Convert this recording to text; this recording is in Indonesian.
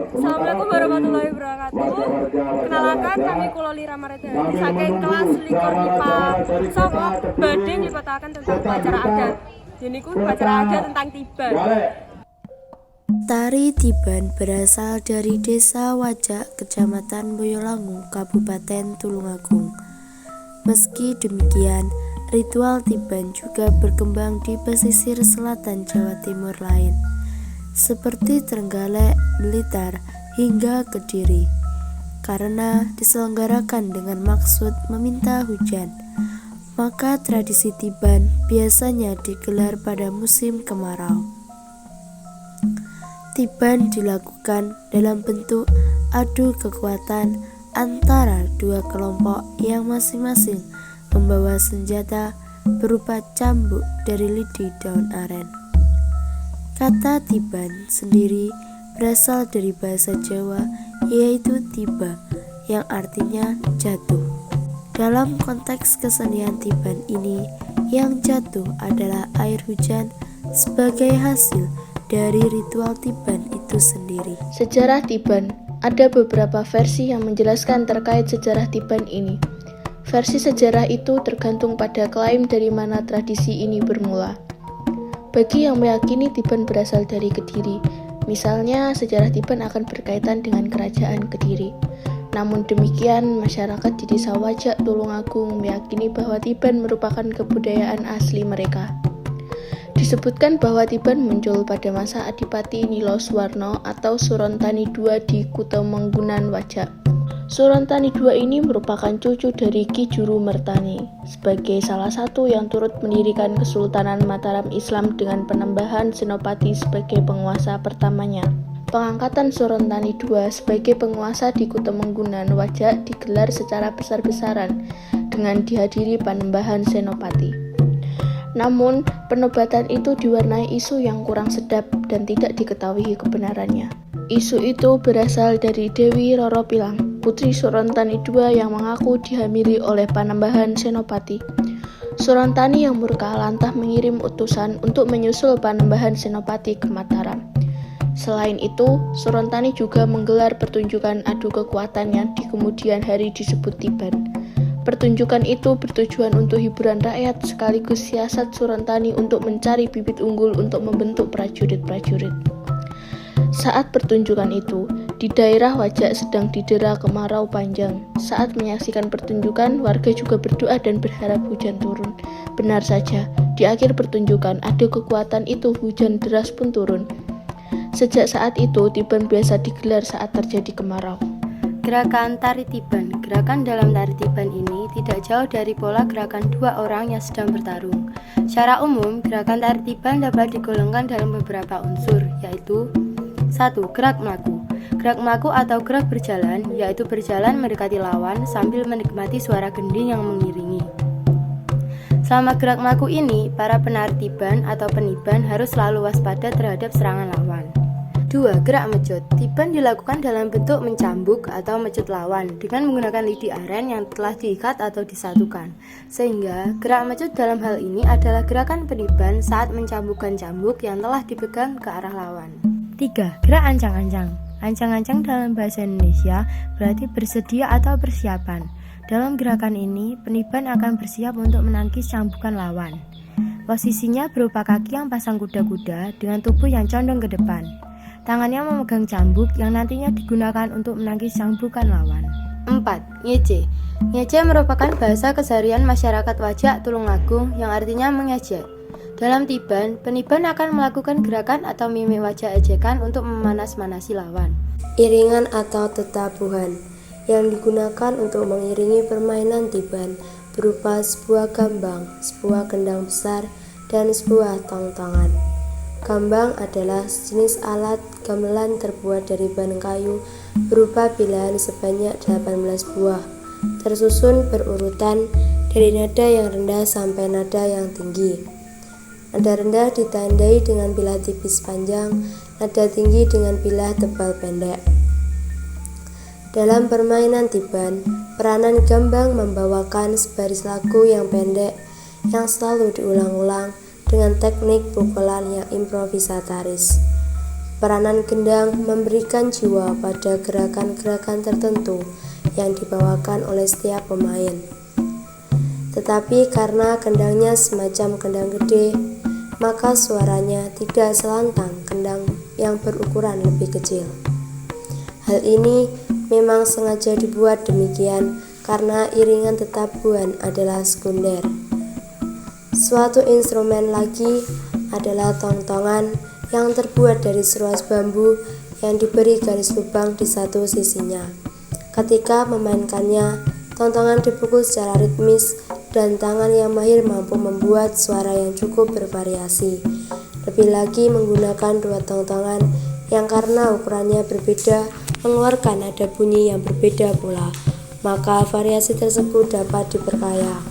Assalamualaikum warahmatullahi wabarakatuh. Kenalakan kami Kula Lira Maridadi saking kelas likur IPA saka badhe nyipetaken tentang upacara adat. Yeniku upacara adat tentang Tiban. Tari Tiban berasal dari Desa Wajak, Kecamatan Boyolangu, Kabupaten Tulungagung. Meski demikian, ritual Tiban juga berkembang di pesisir selatan Jawa Timur lain, seperti Trenggalek, Blitar, hingga Kediri, karena diselenggarakan dengan maksud meminta hujan. Maka tradisi Tiban biasanya digelar pada musim kemarau. Tiban dilakukan dalam bentuk adu kekuatan antara dua kelompok yang masing-masing membawa senjata berupa cambuk dari lidi daun aren. Kata Tiban sendiri berasal dari bahasa Jawa, yaitu tiba, yang artinya jatuh. Dalam konteks kesenian Tiban ini, yang jatuh adalah air hujan sebagai hasil dari ritual Tiban itu sendiri. Sejarah Tiban. Ada beberapa versi yang menjelaskan terkait sejarah Tiban ini. Versi sejarah itu tergantung pada klaim dari mana tradisi ini bermula. Bagi yang meyakini Tiban berasal dari Kediri, misalnya sejarah Tiban akan berkaitan dengan kerajaan Kediri. Namun demikian, masyarakat di Desa Wajak, Tulungagung meyakini bahwa Tiban merupakan kebudayaan asli mereka. Disebutkan bahwa Tiban muncul pada masa Adipati Nilo Suwarno atau Surontani II di Kutomenggunan Wajak. Surontani II ini merupakan cucu dari Ki Juru Mertani, sebagai salah satu yang turut mendirikan Kesultanan Mataram Islam dengan penambahan Senopati sebagai penguasa pertamanya. Pengangkatan Surontani II sebagai penguasa di Kutomenggunan Wajak digelar secara besar-besaran dengan dihadiri panembahan Senopati. Namun, penobatan itu diwarnai isu yang kurang sedap dan tidak diketahui kebenarannya. Isu itu berasal dari Dewi Roro Pilang, putri Surontani II yang mengaku dihamili oleh panembahan Senopati. Surontani yang murka lantah mengirim utusan untuk menyusul panembahan Senopati ke Mataram. Selain itu, Surontani juga menggelar pertunjukan adu kekuatan yang di kemudian hari disebut Tiban. Pertunjukan itu bertujuan untuk hiburan rakyat sekaligus siasat Surontani untuk mencari bibit unggul untuk membentuk prajurit-prajurit. Saat pertunjukan itu, di daerah Wajak sedang didera kemarau panjang. Saat menyaksikan pertunjukan, warga juga berdoa dan berharap hujan turun. Benar saja, di akhir pertunjukan adu kekuatan itu hujan deras pun turun. Sejak saat itu, Tiban biasa digelar saat terjadi kemarau. Gerakan tari Tiban. Gerakan dalam tari Tiban ini tidak jauh dari pola gerakan dua orang yang sedang bertarung. Secara umum, gerakan tari Tiban dapat digolongkan dalam beberapa unsur, yaitu 1. Gerak melaku. Gerak melaku atau gerak berjalan, yaitu berjalan mendekati lawan sambil menikmati suara gending yang mengiringi. Selama gerak melaku ini, para penari Tiban atau peniban harus selalu waspada terhadap serangan lawan. 2. Gerak mecut. Tiban dilakukan dalam bentuk mencambuk atau mecut lawan dengan menggunakan lidi aren yang telah diikat atau disatukan. Sehingga gerak mecut dalam hal ini adalah gerakan peniban saat mencambukkan cambuk yang telah dipegang ke arah lawan. 3. Gerak ancang-ancang. Ancang-ancang dalam bahasa Indonesia berarti bersedia atau persiapan. Dalam gerakan ini, peniban akan bersiap untuk menangkis cambukan lawan. Posisinya berupa kaki yang pasang kuda-kuda dengan tubuh yang condong ke depan. Tangannya memegang cambuk yang nantinya digunakan untuk menangkis cambukan lawan. 4. Ngece. Ngece merupakan bahasa keseharian masyarakat Wajak Tulungagung yang artinya mengejek. Dalam Tiban, peniban akan melakukan gerakan atau mimik wajah ejekan untuk memanas-manasi lawan. Iringan atau tetabuhan yang digunakan untuk mengiringi permainan Tiban berupa sebuah gambang, sebuah kendang besar, dan sebuah tongtongan. Gambang adalah sejenis alat gamelan terbuat dari bahan kayu berupa bilahan sebanyak 18 buah, tersusun berurutan dari nada yang rendah sampai nada yang tinggi. Nada rendah ditandai dengan bilah tipis panjang, nada tinggi dengan bilah tebal pendek. Dalam permainan Tiban, peranan gambang membawakan sebaris lagu yang pendek yang selalu diulang-ulang dengan teknik pukulan yang improvisatoris. Peranan gendang memberikan jiwa pada gerakan-gerakan tertentu yang dibawakan oleh setiap pemain. Tetapi karena kendangnya semacam kendang gede, maka suaranya tidak selantang kendang yang berukuran lebih kecil. Hal ini memang sengaja dibuat demikian karena iringan tetabuhan adalah sekunder. Suatu instrumen lagi adalah tongtongan yang terbuat dari seruas bambu yang diberi garis lubang di satu sisinya. Ketika memainkannya, tongtongan dipukul secara ritmis dan tangan yang mahir mampu membuat suara yang cukup bervariasi. Lebih lagi menggunakan dua tongtongan yang karena ukurannya berbeda mengeluarkan nada bunyi yang berbeda pula, maka variasi tersebut dapat diperkaya.